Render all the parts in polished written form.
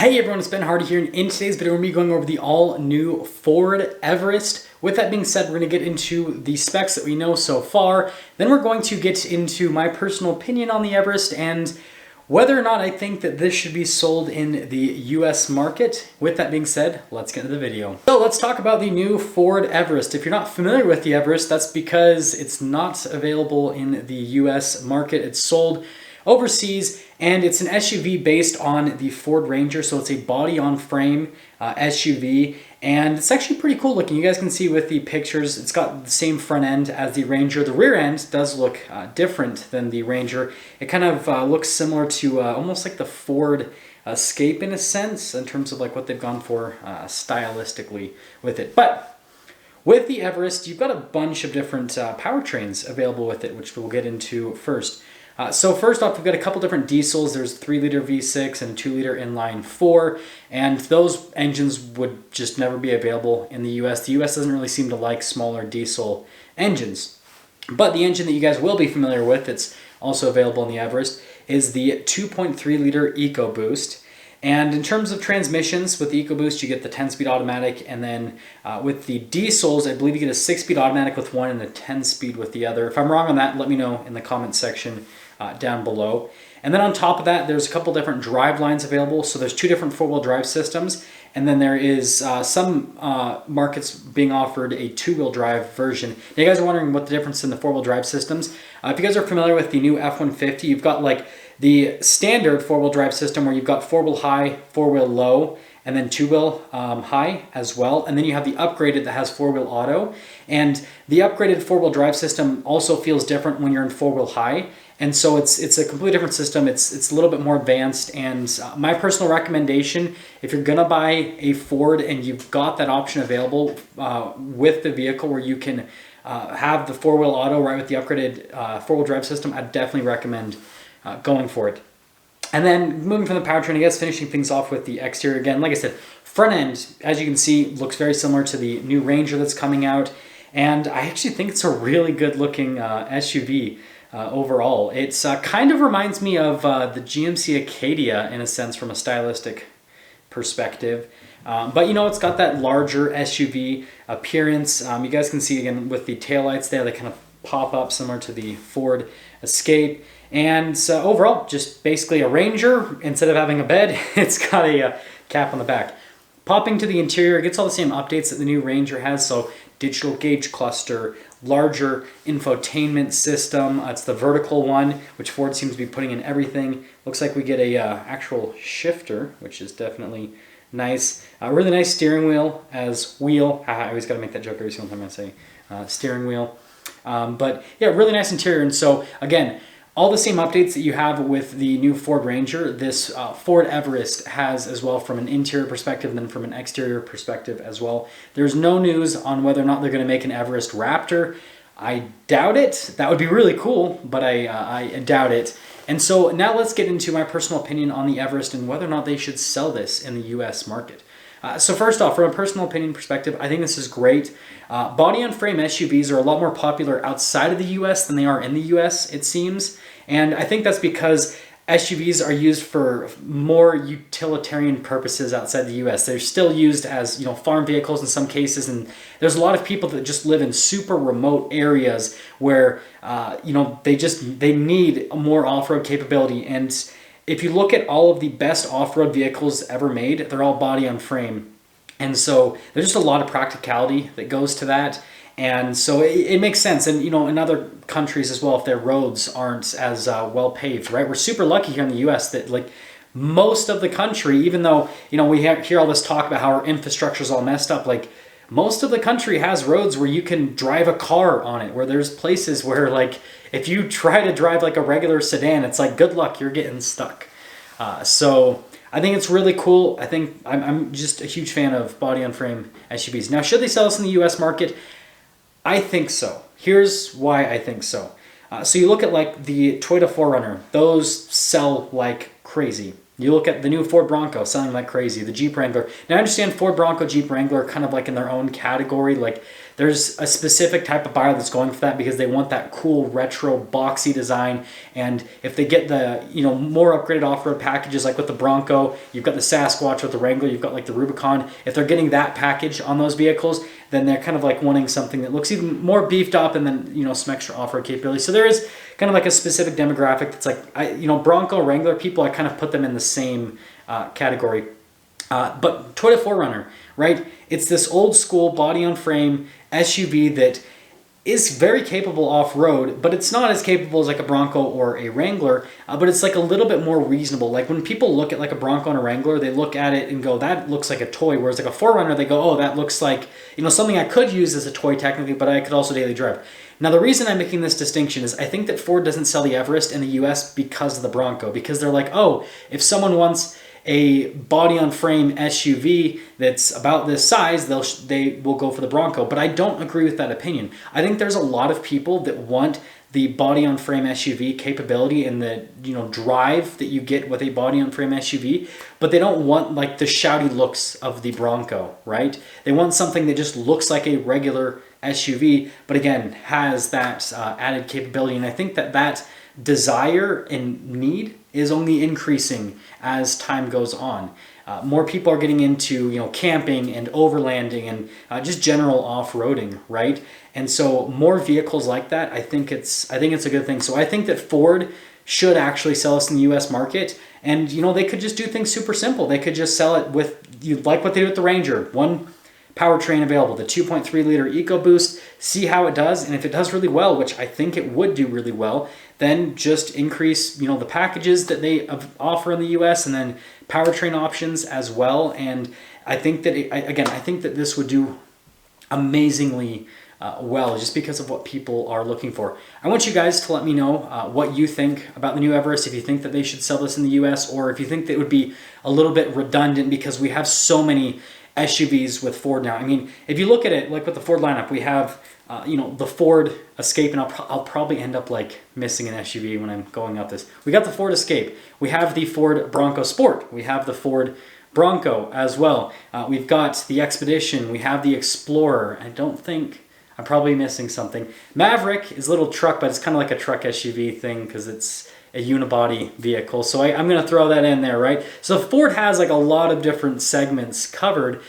Hey everyone, it's Ben Hardy here, and in today's video we're going to be going over the all-new Ford Everest. With that being said, we're going to get into the specs that we know so far. Then we're going to get into my personal opinion on the Everest and whether or not I think that this should be sold in the US market. With that being said, let's get into the video. So let's talk about the new Ford Everest. If you're not familiar with the Everest, that's because it's not available in the US market. It's sold overseas, and it's an SUV based on the Ford Ranger, so it's a body-on-frame SUV, and it's actually pretty cool looking. You guys can see with the pictures, it's got the same front end as the Ranger. The rear end does look different than the Ranger. It kind of looks similar to almost like the Ford Escape in a sense, in terms of like what they've gone for stylistically with it. But with the Everest, you've got a bunch of different powertrains available with it, which we'll get into first. So first off, we've got a couple different diesels. There's 3-liter V6 and 2-liter inline 4, and those engines would just never be available in the US. The US doesn't really seem to like smaller diesel engines. But the engine that you guys will be familiar with, it's also available in the Everest, is the 2.3-liter EcoBoost. And in terms of transmissions, with the EcoBoost, you get the 10-speed automatic, and then with the diesels, I believe you get a 6-speed automatic with one and a 10-speed with the other. If I'm wrong on that, let me know in the comment section down below. And then on top of that, there's a couple different drive lines available. So there's 2 different 4-wheel drive systems, and then there is some markets being offered a 2-wheel drive version. Now, you guys are wondering what the difference in the 4-wheel drive systems. If you guys are familiar with the new F-150, you've got like the standard 4-wheel drive system where you've got 4-wheel high, 4-wheel low, and then 2-wheel high as well. And then you have the upgraded that has 4-wheel auto. And the upgraded 4-wheel drive system also feels different when you're in 4-wheel high. And so it's a completely different system. It's a little bit more advanced. And my personal recommendation, if you're gonna buy a Ford and you've got that option available with the vehicle where you can have the 4-wheel auto right with the upgraded 4-wheel drive system, I'd definitely recommend going for it. And then moving from the powertrain, I guess finishing things off with the exterior again. Like I said, front end, as you can see, looks very similar to the new Ranger that's coming out. And I actually think it's a really good looking SUV overall. It's kind of reminds me of the GMC Acadia in a sense from a stylistic perspective. But you know, it's got that larger SUV appearance. You guys can see again with the taillights there, they kind of pop up similar to the Ford Escape. And overall, just basically a Ranger. Instead of having a bed, it's got a cap on the back. Popping to the interior, it gets all the same updates that the new Ranger has. So digital gauge cluster, larger infotainment system. It's the vertical one, which Ford seems to be putting in everything. Looks like we get a actual shifter, which is definitely nice. Really nice steering wheel as wheel. I always got to make that joke every single time I say steering wheel. But yeah, really nice interior. And so again, all the same updates that you have with the new Ford Ranger, this Ford Everest has as well from an interior perspective and then from an exterior perspective as well. There's no news on whether or not they're going to make an Everest Raptor. I doubt it. That would be really cool, but I doubt it. And so now let's get into my personal opinion on the Everest and whether or not they should sell this in the US market. So first off, from a personal opinion perspective, I think this is great. Body-on-frame SUVs are a lot more popular outside of the US than they are in the US, it seems. And I think that's because SUVs are used for more utilitarian purposes outside the US. They're still used as, you know, farm vehicles in some cases, and there's a lot of people that just live in super remote areas where, you know, they need more off-road capability. And if you look at all of the best off-road vehicles ever made, they're all body on frame. And so there's just a lot of practicality that goes to that. And so it makes sense. And, you know, in other countries as well, if their roads aren't as well paved, right? We're super lucky here in the US that like most of the country, even though, you know, we hear all this talk about how our infrastructure is all messed up, like most of the country has roads where you can drive a car on it, where there's places where like if you try to drive like a regular sedan, it's like good luck, you're getting stuck. So I think it's really cool. I think I'm just a huge fan of body-on-frame SUVs. Now, should they sell this in the US market? I think so. Here's why I think so. So you look at like the Toyota 4Runner. Those sell like crazy. You look at the new Ford Bronco selling like crazy, the Jeep Wrangler. Now I understand Ford Bronco, Jeep Wrangler are kind of like in their own category. Like there's a specific type of buyer that's going for that because they want that cool retro boxy design. And if they get the, you know, more upgraded off-road packages, like with the Bronco, you've got the Sasquatch with the Wrangler, you've got like the Rubicon. If they're getting that package on those vehicles, then they're kind of like wanting something that looks even more beefed up and then, you know, some extra off-road capability. So there is kind of like a specific demographic that's like, you know, Bronco, Wrangler people, I kind of put them in the same category. But Toyota 4Runner, right? It's this old school body on frame SUV that is very capable off-road, but it's not as capable as like a Bronco or a Wrangler, but it's like a little bit more reasonable. Like when people look at like a Bronco and a Wrangler, they look at it and go, that looks like a toy, whereas like a 4Runner, they go, oh, that looks like, you know, something I could use as a toy technically, but I could also daily drive. Now, the reason I'm making this distinction is I think that Ford doesn't sell the Everest in the US because of the Bronco, because they're like, oh, if someone wants a body-on-frame SUV that's about this size, they will go for the Bronco. But I don't agree with that opinion. I think there's a lot of people that want the body-on-frame SUV capability and the, you know, drive that you get with a body-on-frame SUV, but they don't want like the shouty looks of the Bronco, right? They want something that just looks like a regular SUV, but again, has that added capability. And I think that that desire and need is only increasing as time goes on. More people are getting into, you know, camping and overlanding and just general off-roading, right? And so more vehicles like that, I think it's a good thing. So I think that Ford should actually sell us in the US market, and you know, they could just do things super simple. They could just sell it with, you like what they did with the Ranger, one powertrain available, the 2.3 liter EcoBoost, see how it does, and if it does really well, which I think it would do really well, then just increase, you know, the packages that they offer in the US and then powertrain options as well. And I think that, I think that this would do amazingly well, just because of what people are looking for. I want you guys to let me know what you think about the new Everest, if you think that they should sell this in the US, or if you think that it would be a little bit redundant because we have so many SUVs with Ford now. I mean, if you look at it, like with the Ford lineup, we have, you know, the Ford Escape, and I'll probably end up like missing an SUV when I'm going up this. We got the Ford Escape. We have the Ford Bronco Sport. We have the Ford Bronco as well. We've got the Expedition. We have the Explorer. I don't think, I'm probably missing something. Maverick is a little truck, but it's kind of like a truck SUV thing because it's a unibody vehicle. So I'm going to throw that in there, right? So Ford has like a lot of different segments covered.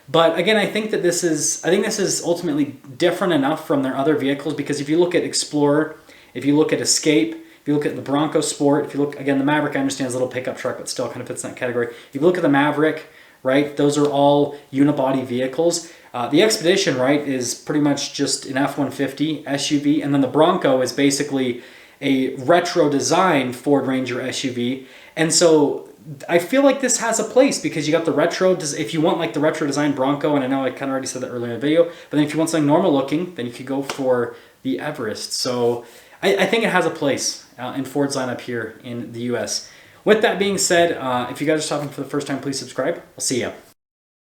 But again, I think this is ultimately different enough from their other vehicles, because if you look at Explorer, if you look at Escape, if you look at the Bronco Sport, if you look, again, the Maverick, I understand is a little pickup truck, but still kind of fits in that category. If you look at the Maverick, right, those are all unibody vehicles. The Expedition, right, is pretty much just an F-150 SUV, and then the Bronco is basically a retro design Ford Ranger SUV. And so I feel like this has a place because you got the retro, if you want like the retro design Bronco, and I know I kind of already said that earlier in the video, but then if you want something normal looking, then you could go for the Everest. So I think it has a place in Ford's lineup here in the US. With that being said, if you guys are stopping for the first time, please subscribe. I'll see ya.